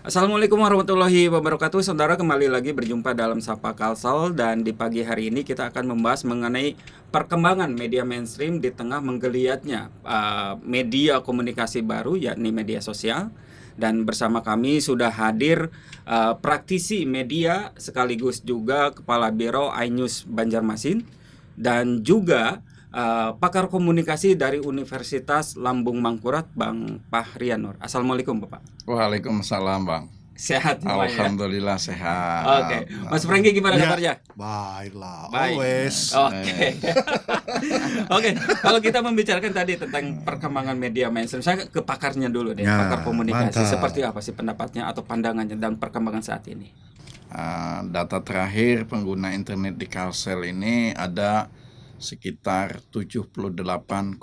Assalamualaikum warahmatullahi wabarakatuh. Saudara, kembali lagi berjumpa dalam Sapa Kalsel, dan di pagi hari ini kita akan membahas mengenai perkembangan media mainstream di tengah menggeliatnya media komunikasi baru, yakni media sosial. Dan bersama kami sudah hadir praktisi media sekaligus juga Kepala Biro iNews Banjarmasin, dan juga pakar komunikasi dari Universitas Lambung Mangkurat, Bang Fahrianur. Assalamualaikum Bapak. Waalaikumsalam, Bang. Sehat ya, Pak, ya? Alhamdulillah Oke, sehat. Mas Franky gimana Ya, kabarnya? baiklah, Baik. always. Oke. Oke, kalau kita membicarakan tadi tentang perkembangan media mainstream, saya ke pakarnya dulu deh, Ya, pakar komunikasi. mantap. Seperti apa sih pendapatnya atau pandangannya dan perkembangan saat ini? Data terakhir pengguna internet di Kalsel ini ada sekitar 78,3%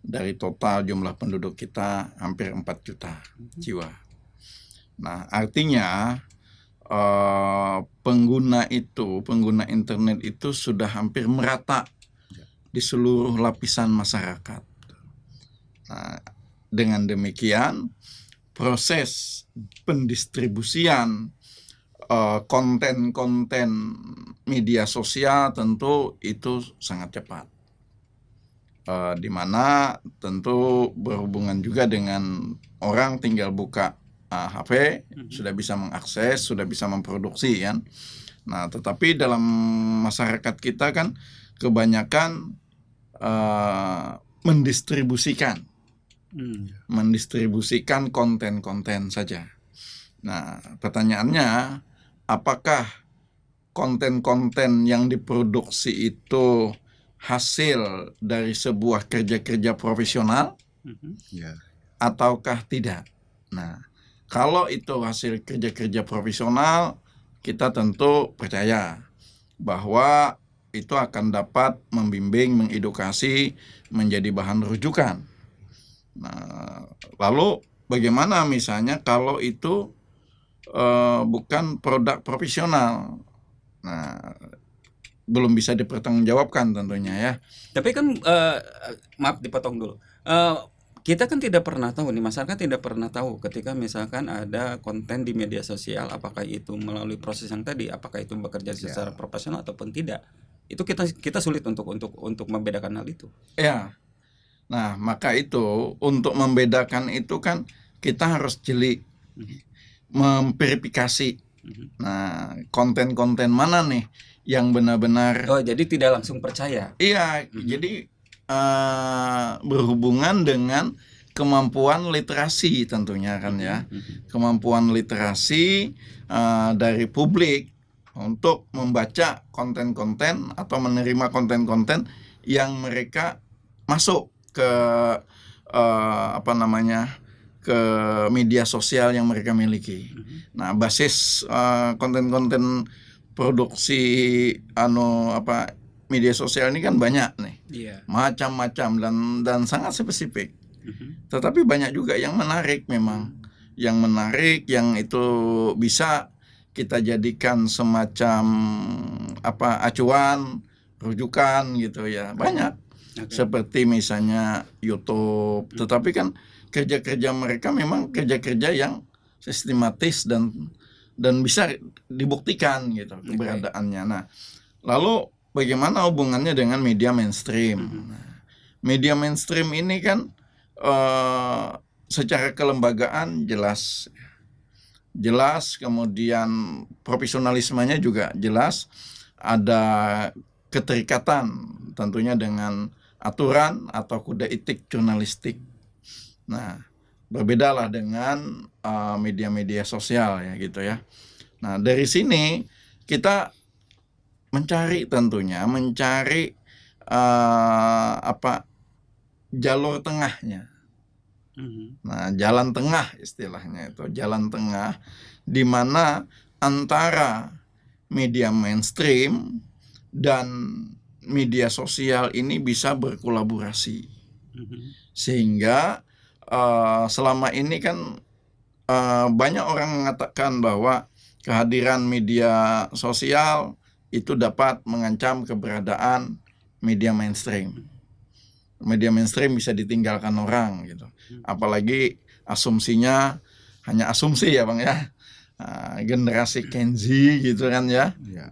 dari total jumlah penduduk kita, hampir 4 juta jiwa. Nah, artinya pengguna internet itu sudah hampir merata di seluruh lapisan masyarakat. Nah, dengan demikian, proses pendistribusian konten-konten media sosial tentu itu sangat cepat. Di mana tentu berhubungan juga dengan orang tinggal buka HP, sudah bisa mengakses, sudah bisa memproduksi kan. Nah, tetapi dalam masyarakat kita kan kebanyakan mendistribusikan konten-konten saja. Nah, pertanyaannya, apakah konten-konten yang diproduksi itu hasil dari sebuah kerja-kerja profesional Ya. ataukah tidak? Nah, kalau itu hasil kerja-kerja profesional, kita tentu percaya bahwa itu akan dapat membimbing, mengedukasi, menjadi bahan rujukan. Nah, lalu bagaimana misalnya kalau itu bukan produk profesional? Nah, belum bisa dipertanggungjawabkan tentunya ya. Tapi kan, maaf dipotong dulu. Kita kan tidak pernah tahu nih, masyarakat tidak pernah tahu ketika misalkan ada konten di media sosial, apakah itu melalui proses yang tadi, apakah itu bekerja secara profesional ataupun tidak. Itu kita sulit untuk membedakan hal itu. Ya. Nah, maka itu untuk membedakan itu kan kita harus jeli, memverifikasi. Nah, konten-konten mana nih yang benar-benar Oh, jadi tidak langsung percaya. iya, jadi berhubungan dengan kemampuan literasi tentunya kan ya. Kemampuan literasi dari publik untuk membaca konten-konten atau menerima konten-konten yang mereka masuk ke ke media sosial yang mereka miliki. Nah, basis konten-konten produksi media sosial ini kan banyak nih. Iya. Macam-macam dan sangat spesifik. Tetapi banyak juga yang menarik memang. Yang menarik, yang itu bisa kita jadikan semacam acuan, rujukan gitu ya. Banyak. Seperti misalnya YouTube. Tetapi kan kerja-kerja mereka memang kerja-kerja yang sistematis dan bisa dibuktikan gitu keberadaannya. Nah, lalu bagaimana hubungannya dengan media mainstream? Media mainstream ini kan secara kelembagaan jelas, kemudian profesionalismenya juga jelas, ada keterikatan tentunya dengan aturan atau kode etik jurnalistik. Nah, berbedalah dengan media-media sosial ya gitu ya. Nah, dari sini kita mencari jalur tengahnya. Nah, jalan tengah istilahnya itu, jalan tengah di mana antara media mainstream dan media sosial ini bisa berkolaborasi. Sehingga selama ini kan banyak orang mengatakan bahwa kehadiran media sosial itu dapat mengancam keberadaan media mainstream. Media mainstream bisa ditinggalkan orang gitu. Apalagi asumsinya hanya asumsi ya Bang ya. Generasi Gen Z gitu kan ya, Ya.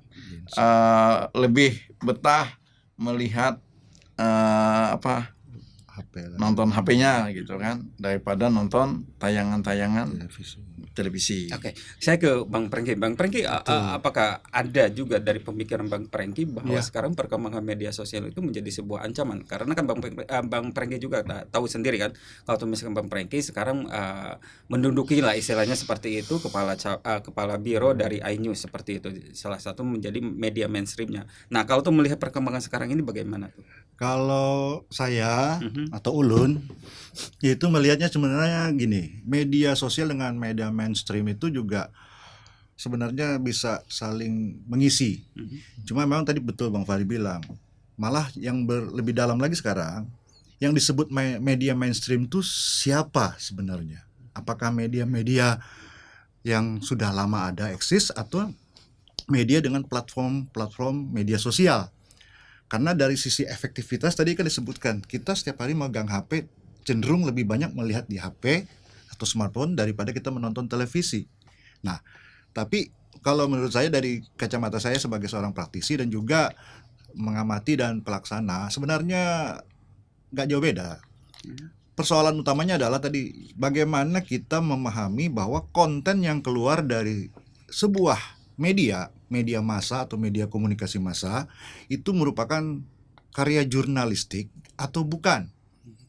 lebih betah melihat apa HP lah, nonton HP-nya gitu kan daripada nonton tayangan-tayangan televisi. televisi. Oke, saya ke Bang Prengki. Bang Prengki, apakah ada juga dari pemikiran Bang Prengki bahwa Iya. sekarang perkembangan media sosial itu menjadi sebuah ancaman? Karena kan Bang Prengki juga tahu sendiri kan, kalau misalkan Bang Prengki sekarang menduduki lah istilahnya seperti itu kepala biro dari iNews seperti itu, salah satu menjadi media mainstreamnya. Nah, kalau tuh melihat perkembangan sekarang ini bagaimana tuh? Kalau saya atau Ulun itu melihatnya sebenarnya gini, media sosial dengan media mainstream itu juga sebenarnya bisa saling mengisi. Cuma memang tadi betul Bang Fahri bilang, malah yang lebih dalam lagi sekarang, yang disebut media mainstream itu siapa sebenarnya? Apakah media-media yang sudah lama ada eksis atau media dengan platform media sosial? Karena dari sisi efektivitas tadi kan disebutkan, kita setiap hari megang HP cenderung lebih banyak melihat di HP atau smartphone daripada kita menonton televisi. Nah, tapi kalau menurut saya dari kacamata saya sebagai seorang praktisi dan juga mengamati dan pelaksana, sebenarnya nggak jauh beda. Persoalan utamanya adalah tadi bagaimana kita memahami bahwa konten yang keluar dari sebuah media massa atau media komunikasi massa itu merupakan karya jurnalistik atau bukan.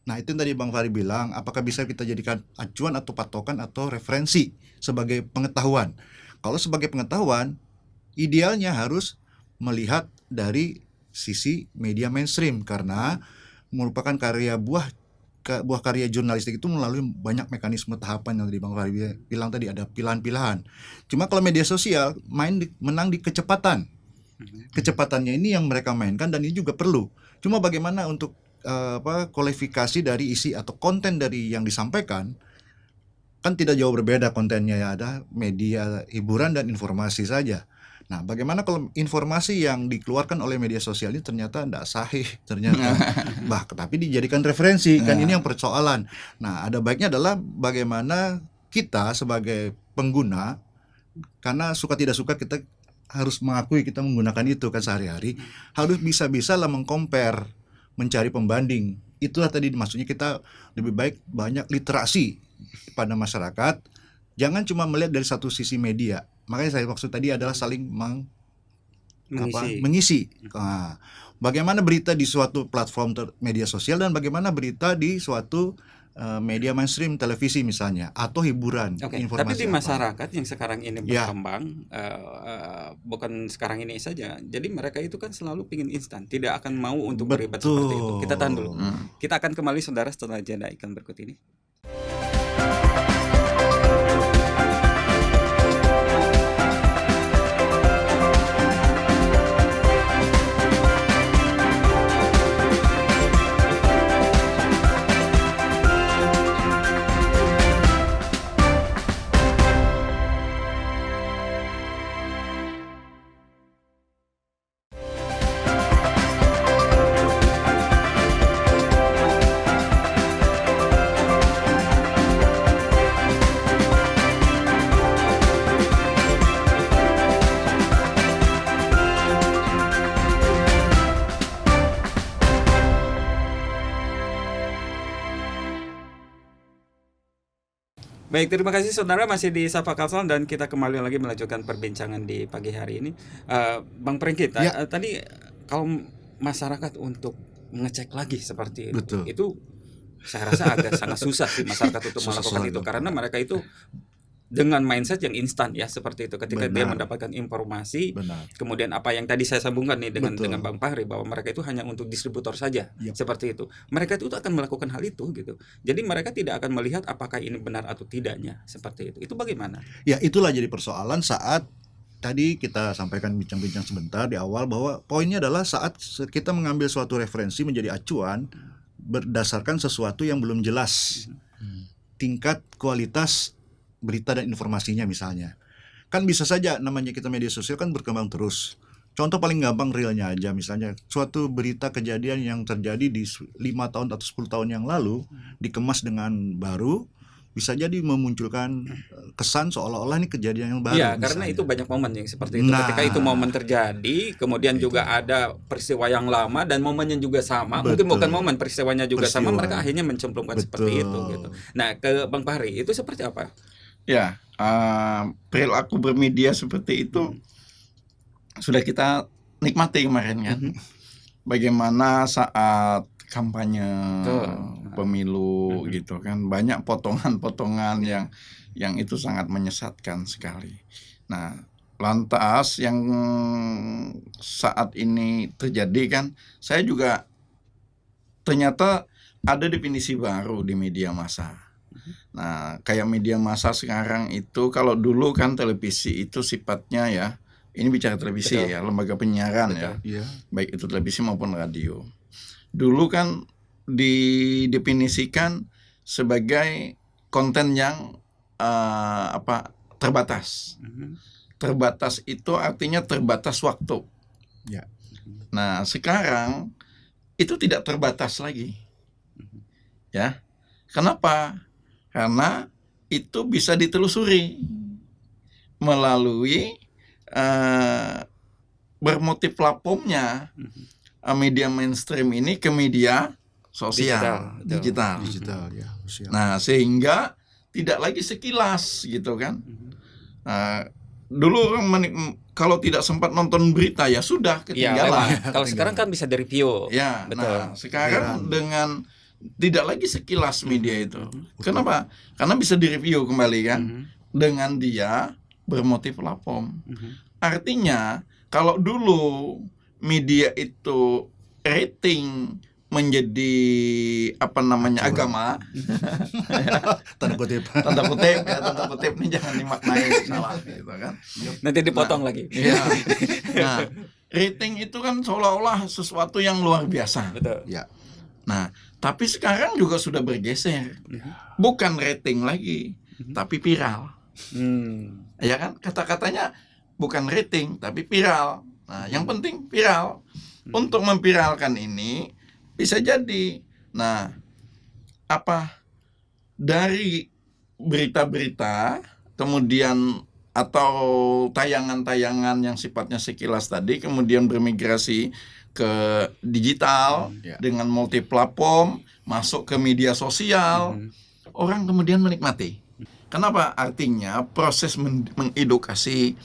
Nah, itu yang tadi Bang Fahri bilang, apakah bisa kita jadikan acuan atau patokan atau referensi sebagai pengetahuan. Kalau sebagai pengetahuan, idealnya harus melihat dari sisi media mainstream karena merupakan buah karya jurnalistik itu melalui banyak mekanisme tahapan yang tadi Bang Fahri bilang tadi, ada pilahan-pilahan. Cuma kalau media sosial menang di kecepatan. Kecepatannya ini yang mereka mainkan dan ini juga perlu. Cuma bagaimana untuk kualifikasi dari isi atau konten dari yang disampaikan kan tidak jauh berbeda kontennya, ya ada media hiburan dan informasi saja. Nah, bagaimana kalau informasi yang dikeluarkan oleh media sosial ini ternyata tidak sahih, ternyata tapi dijadikan referensi, kan ini yang persoalan. Nah, ada baiknya adalah bagaimana kita sebagai pengguna, karena suka tidak suka kita harus mengakui kita menggunakan itu kan sehari-hari, harus bisa-bisa lah mengcompare, mencari pembanding. Itulah tadi maksudnya kita lebih baik banyak literasi pada masyarakat, jangan cuma melihat dari satu sisi media. Makanya saya maksud tadi adalah saling mengisi. Nah, bagaimana berita di suatu platform media sosial dan bagaimana berita di suatu media mainstream televisi misalnya atau hiburan. Tapi di masyarakat yang sekarang ini berkembang, bukan sekarang ini saja. Jadi mereka itu kan selalu ingin instan, tidak akan mau untuk berlibat seperti itu. Kita tahan dulu. Kita akan kembali saudara setelah jeda iklan berikut ini. Baik, terima kasih saudara masih di Sapa Kalsel dan kita kembali lagi melanjutkan perbincangan di pagi hari ini. Bang Prengki, tadi kalau masyarakat untuk mengecek lagi seperti itu saya rasa agak sangat susah sih masyarakat untuk melakukan itu karena mereka itu dengan mindset yang instan ya seperti itu ketika dia mendapatkan informasi. Kemudian apa yang tadi saya sambungkan nih dengan Bang Fahri bahwa mereka itu hanya untuk distributor saja seperti itu. Mereka itu akan melakukan hal itu gitu. Jadi mereka tidak akan melihat apakah ini benar atau tidaknya seperti itu. Itu bagaimana? Ya, itulah jadi persoalan saat tadi kita sampaikan bincang-bincang sebentar di awal bahwa poinnya adalah saat kita mengambil suatu referensi menjadi acuan berdasarkan sesuatu yang belum jelas. Tingkat kualitas berita dan informasinya misalnya. Kan bisa saja namanya kita media sosial kan berkembang terus. Contoh paling gampang realnya aja misalnya suatu berita kejadian yang terjadi di 5 tahun atau 10 tahun yang lalu dikemas dengan baru, bisa jadi memunculkan kesan seolah-olah ini kejadian yang baru. Iya, karena misalnya. itu banyak momen yang seperti itu. Nah, Ketika itu momen terjadi, kemudian juga ada peristiwa yang lama dan momennya juga sama. Mungkin Betul. bukan momen, peristiwanya juga sama. Peristiwa. Mereka akhirnya mencemplungkan seperti itu gitu. Nah, ke Bang Fahri, itu seperti apa? Ya, perilaku bermedia seperti itu sudah kita nikmati kemarin kan. Bagaimana saat kampanye pemilu gitu kan, banyak potongan-potongan yang itu sangat menyesatkan sekali. Nah, lantas yang saat ini terjadi kan, saya juga ternyata ada definisi baru di media massa. Nah, kayak media massa sekarang itu, kalau dulu kan televisi itu sifatnya ya, ini bicara televisi ya, lembaga penyiaran ya, baik itu televisi maupun radio. Dulu kan didefinisikan sebagai konten yang terbatas. Terbatas itu artinya terbatas waktu. Ya. Nah, sekarang itu tidak terbatas lagi. Ya. Kenapa? Karena itu bisa ditelusuri melalui bermotif platformnya media mainstream ini ke media sosial, digital. Ya, sosial. Nah, sehingga tidak lagi sekilas gitu kan. Dulu kalau tidak sempat nonton berita ya sudah ketinggalan. Kalau sekarang kan bisa direview. Ya, betul. Nah sekarang dengan tidak lagi sekilas media itu. Kenapa? Karena bisa direview kembali kan dengan dia bermotif platform. Artinya kalau dulu media itu rating menjadi agama Tanda kutip ini jangan dimaknai salah gitu kan, nanti dipotong lagi. Iya. Nah, rating itu kan seolah-olah sesuatu yang luar biasa. Betul. Ya. Nah, tapi sekarang juga sudah bergeser, bukan rating lagi tapi viral. Ya kan, kata-katanya bukan rating tapi viral. Nah, yang penting viral. Untuk memviralkan ini bisa jadi, nah, dari berita-berita kemudian atau tayangan-tayangan yang sifatnya sekilas tadi kemudian bermigrasi ke digital dengan multi platform, masuk ke media sosial, orang kemudian menikmati. Kenapa? Artinya proses mengedukasi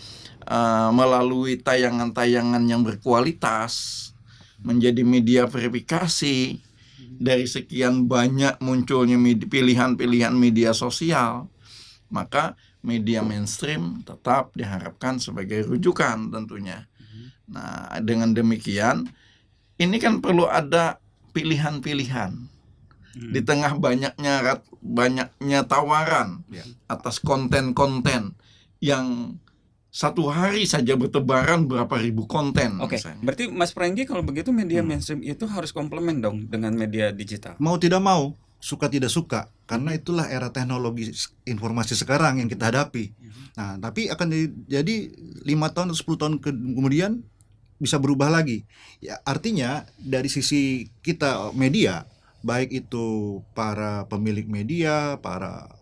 melalui tayangan-tayangan yang berkualitas menjadi media verifikasi dari sekian banyak munculnya pilihan-pilihan media sosial, maka media mainstream tetap diharapkan sebagai rujukan tentunya. Nah, dengan demikian ini kan perlu ada pilihan-pilihan di tengah banyaknya tawaran atas konten-konten yang satu hari saja bertebaran berapa ribu konten. Oke, berarti Mas Prenggi kalau begitu media mainstream itu harus komplement dong dengan media digital. Mau tidak mau, suka tidak suka, karena itulah era teknologi informasi sekarang yang kita hadapi. Nah, tapi akan jadi 5 tahun atau 10 tahun kemudian bisa berubah lagi. Ya, artinya dari sisi kita media, baik itu para pemilik media, para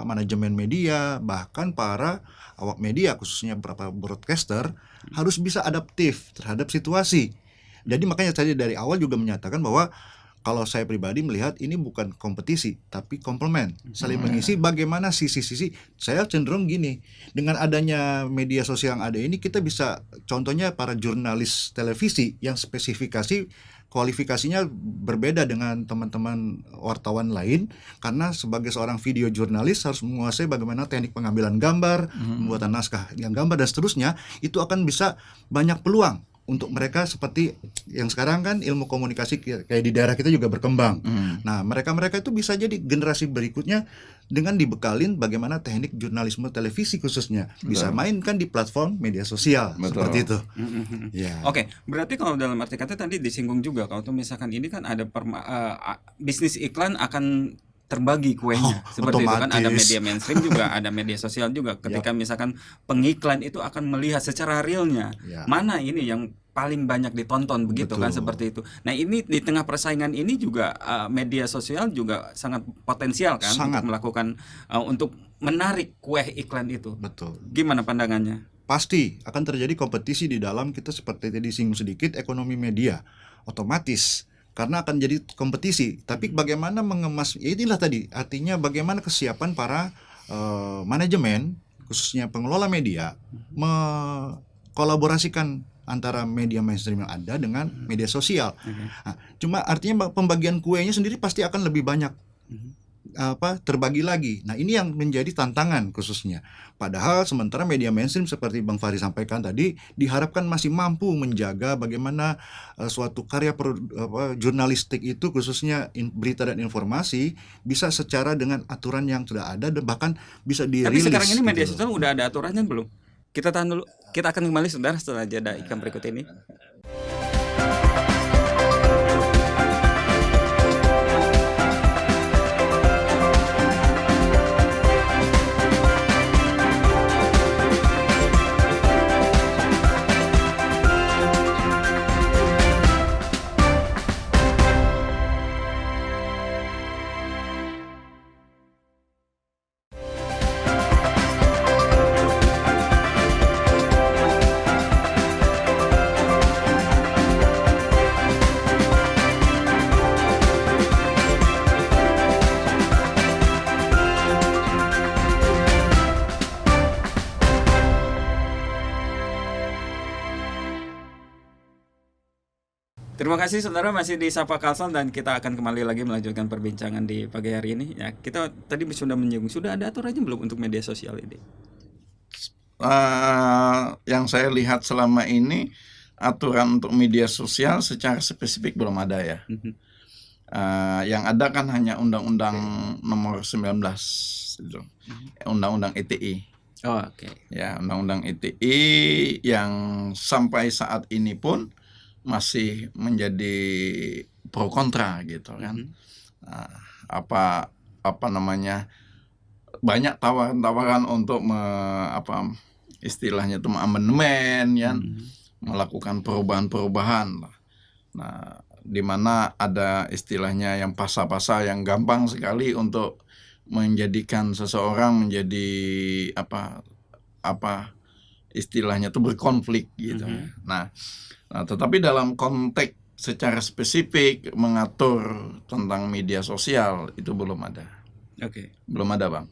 manajemen media, bahkan para awak media khususnya para broadcaster harus bisa adaptif terhadap situasi. Jadi makanya saya dari awal juga menyatakan bahwa kalau saya pribadi melihat ini bukan kompetisi tapi komplement, saling mengisi. Bagaimana sisi-sisi, saya cenderung gini, dengan adanya media sosial yang ada ini kita bisa, contohnya para jurnalis televisi yang spesifikasi kualifikasinya berbeda dengan teman-teman wartawan lain, karena sebagai seorang video jurnalis harus menguasai bagaimana teknik pengambilan gambar, pembuatan naskah yang gambar dan seterusnya. Itu akan bisa banyak peluang untuk mereka, seperti yang sekarang kan ilmu komunikasi kayak di daerah kita juga berkembang. Nah, mereka itu bisa jadi generasi berikutnya dengan dibekalin bagaimana teknik jurnalisme televisi khususnya bisa mainkan di platform media sosial. Seperti itu. Oke, berarti kalau dalam arti kata tadi disinggung juga kalau tuh misalkan ini kan ada bisnis iklan akan terbagi kuenya. Seperti itu kan, ada Otomatis. media mainstream juga, ada media sosial juga. Ketika misalkan pengiklan itu akan melihat secara realnya Ya. mana ini yang paling banyak ditonton, begitu kan, Betul. seperti itu. Nah, ini di tengah persaingan ini juga media sosial juga sangat potensial kan Sangat. untuk melakukan untuk menarik kue iklan itu. Betul. Gimana pandangannya? Pasti akan terjadi kompetisi di dalam, kita seperti tadi singgung sedikit, ekonomi media. Otomatis karena akan jadi kompetisi. Tapi bagaimana mengemas, ya inilah tadi artinya bagaimana kesiapan para manajemen, khususnya pengelola media, mengkolaborasikan antara media mainstream yang ada dengan media sosial. Nah, cuma artinya pembagian kuenya sendiri pasti akan lebih banyak terbagi lagi. Nah, ini yang menjadi tantangan khususnya. Padahal sementara media mainstream seperti Bang Fahri sampaikan tadi diharapkan masih mampu menjaga bagaimana suatu karya jurnalistik itu, khususnya berita dan informasi, bisa secara dengan aturan yang sudah ada dan bahkan bisa Tapi dirilis. sekarang ini media gitu. sosial udah ada aturannya belum? Kita tahan dulu. Kita akan kembali saudara setelah jeda iklan berikut ini. Terima kasih saudara, masih di Sapa Kalsel dan kita akan kembali lagi melanjutkan perbincangan di pagi hari ini. Ya, kita tadi sudah menyinggung, sudah ada aturannya belum untuk media sosial ini? Yang saya lihat selama ini aturan untuk media sosial secara spesifik belum ada ya. Yang ada kan hanya Undang-Undang Nomor 19 itu, Undang-Undang ITE. Oh, oke. Ya, Undang-Undang ITE yang sampai saat ini pun masih menjadi pro kontra gitu kan. Apa namanya, banyak tawaran untuk istilahnya itu amandemen ya, melakukan perubahan-perubahan. Nah, di mana ada istilahnya yang pasal-pasal yang gampang sekali untuk menjadikan seseorang menjadi istilahnya itu berkonflik gitu. Nah, tetapi dalam konteks secara spesifik mengatur tentang media sosial itu belum ada. Oke. Belum ada, Bang.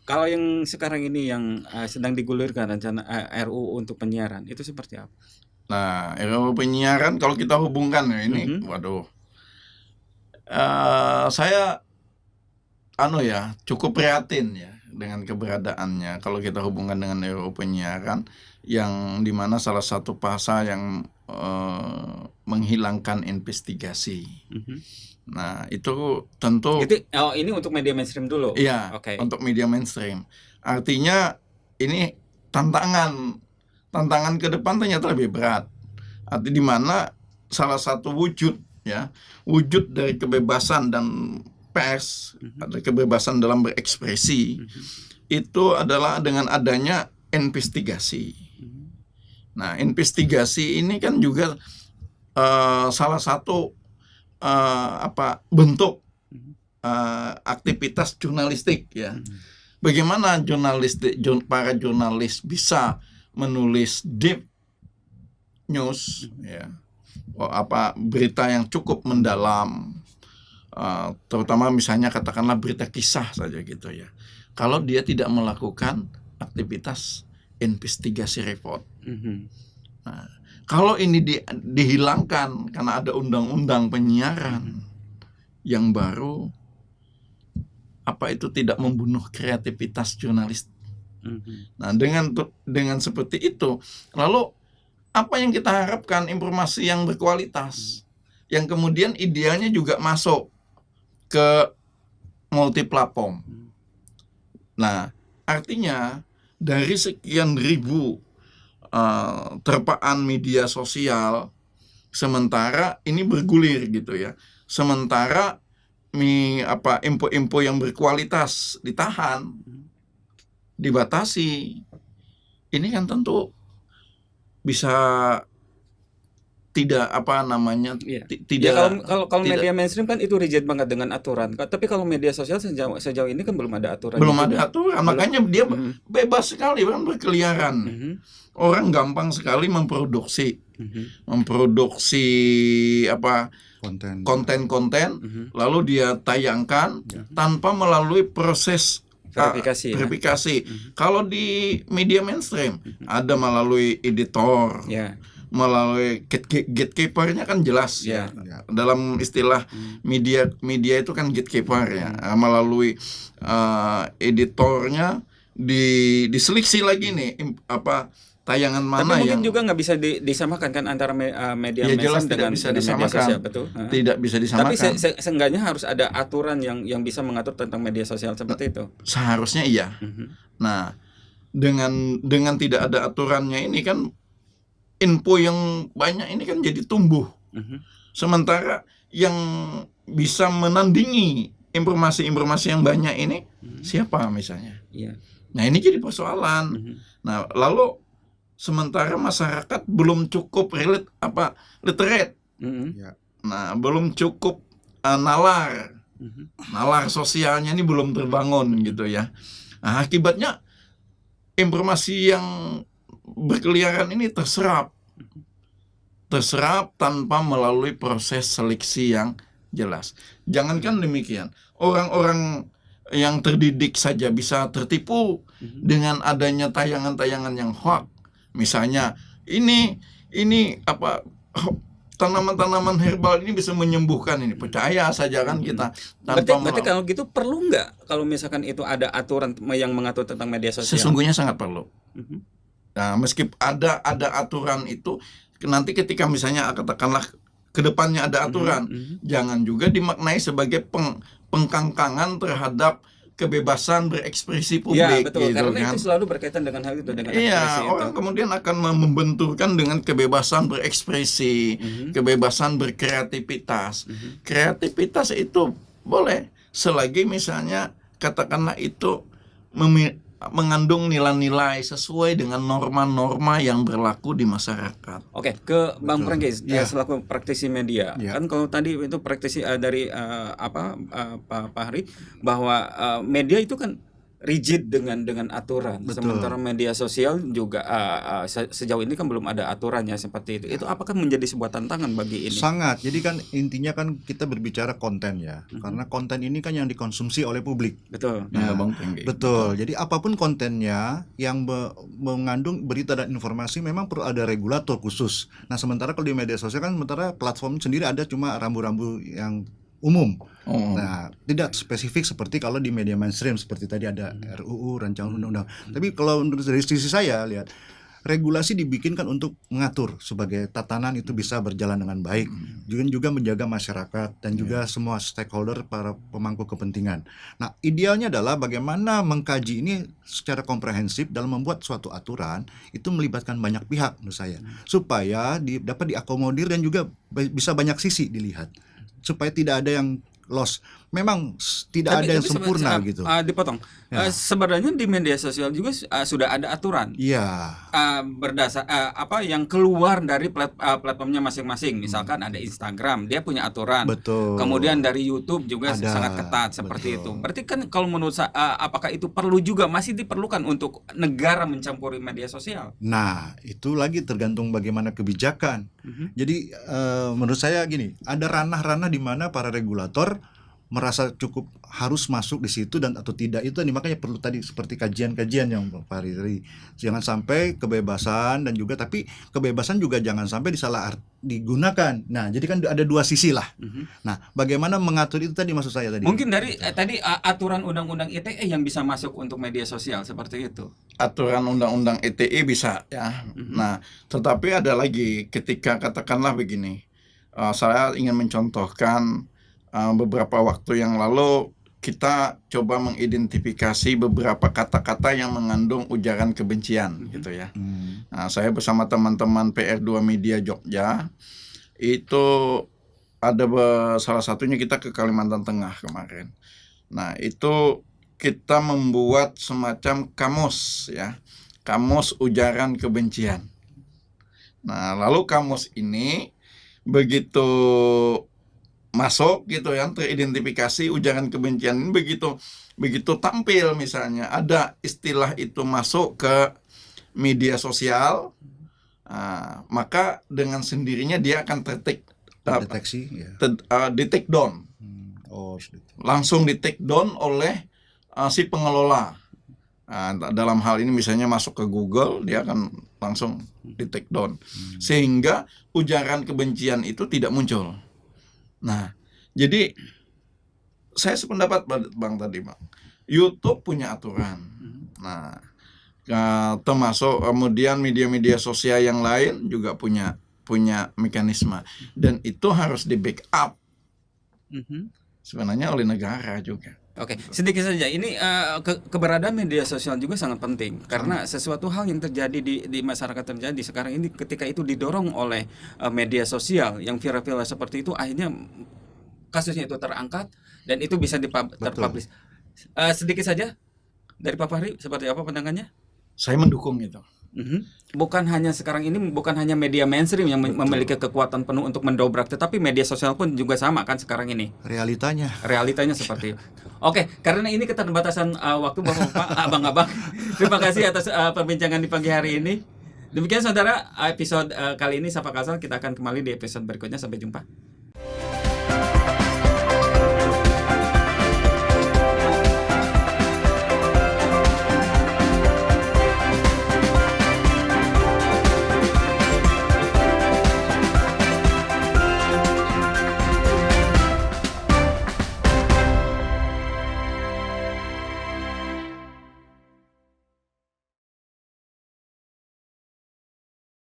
Kalau yang sekarang ini yang sedang digulirkan rencana RUU untuk penyiaran itu seperti apa? Nah, RUU penyiaran kalau kita hubungkan ya ini, waduh. Saya cukup prihatin ya dengan keberadaannya kalau kita hubungkan dengan RUU penyiaran yang dimana salah satu pasal yang menghilangkan investigasi. Nah, itu tentu ini untuk media mainstream dulu. Iya, Oke. untuk media mainstream. Artinya ini tantangan ke depan ternyata lebih berat. Arti di mana salah satu wujud dari kebebasan dan pers, ada kebebasan dalam berekspresi, itu adalah dengan adanya investigasi. Nah, investigasi ini kan juga salah satu bentuk aktivitas jurnalistik ya. Bagaimana para jurnalis bisa menulis deep news ya, berita yang cukup mendalam, terutama misalnya katakanlah berita kisah saja gitu ya. Kalau dia tidak melakukan aktivitas investigasi report. Nah, kalau ini dihilangkan karena ada undang-undang penyiaran yang baru, apa itu tidak membunuh kreativitas jurnalis? Nah, dengan seperti itu, lalu apa yang kita harapkan? Informasi yang berkualitas, yang kemudian idealnya juga masuk ke multiplatform. Nah, artinya dari sekian ribu terpaan media sosial, sementara ini bergulir gitu ya. Sementara info-info yang berkualitas ditahan, dibatasi. Ini kan tentu bisa tidak Iya. tidak Kalau tidak- media mainstream kan itu rigid banget dengan aturan. Tapi kalau media sosial sejauh ini kan belum ada aturan. belum ada aturan, makanya dia bebas sekali kan berkeliaran. Orang gampang sekali memproduksi konten-konten, lalu dia tayangkan tanpa melalui proses verifikasi. Kalau di media mainstream ada melalui editor, Ya. melalui gatekeeper-nya kan jelas Ya. dalam istilah media itu kan gatekeeper ya. Melalui editornya diseleksi lagi nih tayangan Tapi mana mungkin yang juga nggak bisa disamakan kan antara media ya jelas mainstream tidak bisa dengan media disamakan. sosial, betul. Tidak bisa Tapi disamakan. seenggaknya harus ada aturan yang bisa mengatur tentang media sosial seperti itu. Seharusnya iya. Nah, dengan tidak ada aturannya ini kan info yang banyak ini kan jadi tumbuh. Sementara yang bisa menandingi informasi-informasi yang banyak ini siapa misalnya? Iya. Nah, ini jadi persoalan. Nah, lalu sementara masyarakat belum cukup literate. Nah, belum cukup nalar sosialnya ini belum terbangun gitu ya. Nah, akibatnya informasi yang berkeliaran ini terserap tanpa melalui proses seleksi yang jelas. Jangankan demikian, orang-orang yang terdidik saja bisa tertipu dengan adanya tayangan-tayangan yang hoax. Misalnya ini tanaman-tanaman herbal ini bisa menyembuhkan ini, percaya saja kan kita Berarti kalau gitu perlu nggak kalau misalkan itu ada aturan yang mengatur tentang media sosial? Sesungguhnya sangat perlu. Nah, meskipun ada aturan itu, nanti ketika misalnya katakanlah kedepannya ada aturan, jangan juga dimaknai sebagai pengkangkangan terhadap kebebasan berekspresi publik. Ya, betul. Gitu, Karena kan? itu selalu berkaitan dengan hal itu, dengan Iya, ekspresi itu. orang kemudian akan membenturkan dengan kebebasan berekspresi, kebebasan berkreativitas. Kreativitas itu boleh selagi misalnya katakanlah itu mengandung nilai-nilai sesuai dengan norma-norma yang berlaku di masyarakat. Oke, ke Bang Pranggis selaku praktisi media. Ya. Kan kalau tadi itu praktisi dari Pak Hari bahwa media itu kan rigid dengan aturan. Betul. Sementara media sosial juga sejauh ini kan belum ada aturannya seperti itu. Itu apakah menjadi sebuah tantangan bagi ini? Sangat. Jadi kan intinya kan kita berbicara konten ya. Karena konten ini kan yang dikonsumsi oleh publik. Betul. Ya, Bang Penggi. Betul. Jadi apapun kontennya yang mengandung berita dan informasi memang perlu ada regulator khusus. Nah, sementara kalau di media sosial kan sementara platform sendiri ada cuma rambu-rambu yang umum. Nah, tidak spesifik seperti kalau di media mainstream seperti tadi ada RUU rancangan undang-undang. Tapi kalau dari sisi saya lihat regulasi dibikinkan untuk mengatur sebagai tatanan itu bisa berjalan dengan baik, juga menjaga masyarakat dan juga semua stakeholder, para pemangku kepentingan. Nah, idealnya adalah bagaimana mengkaji ini secara komprehensif dalam membuat suatu aturan itu melibatkan banyak pihak menurut saya, supaya dapat diakomodir dan juga bisa banyak sisi dilihat, supaya tidak ada yang loss. Memang tidak ada yang sempurna gitu. Dipotong. Sebenarnya di media sosial juga sudah ada aturan. Iya. Berdasar yang keluar dari platformnya masing-masing. Misalkan ada Instagram, dia punya aturan. Betul. Kemudian dari YouTube juga Ada, sangat ketat seperti betul. itu. Berarti kan kalau menurut saya, apakah itu perlu juga masih diperlukan untuk negara mencampuri media sosial? Nah, itu lagi tergantung bagaimana kebijakan. Jadi menurut saya gini, ada ranah-ranah di mana para regulator merasa cukup harus masuk di situ dan atau tidak, itu makanya perlu tadi seperti kajian-kajian yang Pak Fahri tadi. Jangan sampai kebebasan dan juga, tapi kebebasan juga jangan sampai digunakan. Nah, jadi kan ada dua sisi lah. Nah, bagaimana mengatur itu tadi maksud saya tadi. Mungkin dari tadi aturan undang-undang ITE yang bisa masuk untuk media sosial seperti itu. Aturan undang-undang ITE bisa ya. Nah, tetapi ada lagi ketika katakanlah begini. Saya ingin mencontohkan beberapa waktu yang lalu kita coba mengidentifikasi beberapa kata-kata yang mengandung ujaran kebencian gitu ya. Nah, saya bersama teman-teman PR2 Media Jogja itu salah satunya kita ke Kalimantan Tengah kemarin. Nah, itu kita membuat semacam kamus ya, kamus ujaran kebencian. Nah, lalu kamus ini begitu masuk gitu ya, teridentifikasi ujaran kebencian ini, begitu tampil misalnya ada istilah itu masuk ke media sosial, maka dengan sendirinya dia akan Deteksi ya. di take down, Gitu. langsung di take down oleh si pengelola. Dalam hal ini misalnya masuk ke Google, dia akan langsung di take down, sehingga ujaran kebencian itu tidak muncul. Nah, jadi saya sependapat Bang tadi, Bang. YouTube punya aturan. Nah, termasuk kemudian media-media sosial yang lain juga punya mekanisme, dan itu harus di backup sebenarnya oleh negara juga. Oke, sedikit saja. Ini keberadaan media sosial juga sangat penting karena sesuatu hal yang terjadi di masyarakat terjadi sekarang ini, ketika itu didorong oleh media sosial yang viral-viral seperti itu, akhirnya kasusnya itu terangkat dan itu bisa terpublish. Sedikit saja dari Pak Fahri, seperti apa pandangannya? Saya mendukung itu. Bukan hanya sekarang ini, bukan hanya media mainstream yang memiliki kekuatan penuh untuk mendobrak, tetapi media sosial pun juga sama kan sekarang ini. Realitanya seperti itu. Oke, karena ini keterbatasan waktu Bapak-bapak, abang-abang. Terima kasih atas perbincangan di pagi hari ini. Demikian saudara, episode kali ini Sapa Kalsel, kita akan kembali di episode berikutnya. Sampai jumpa.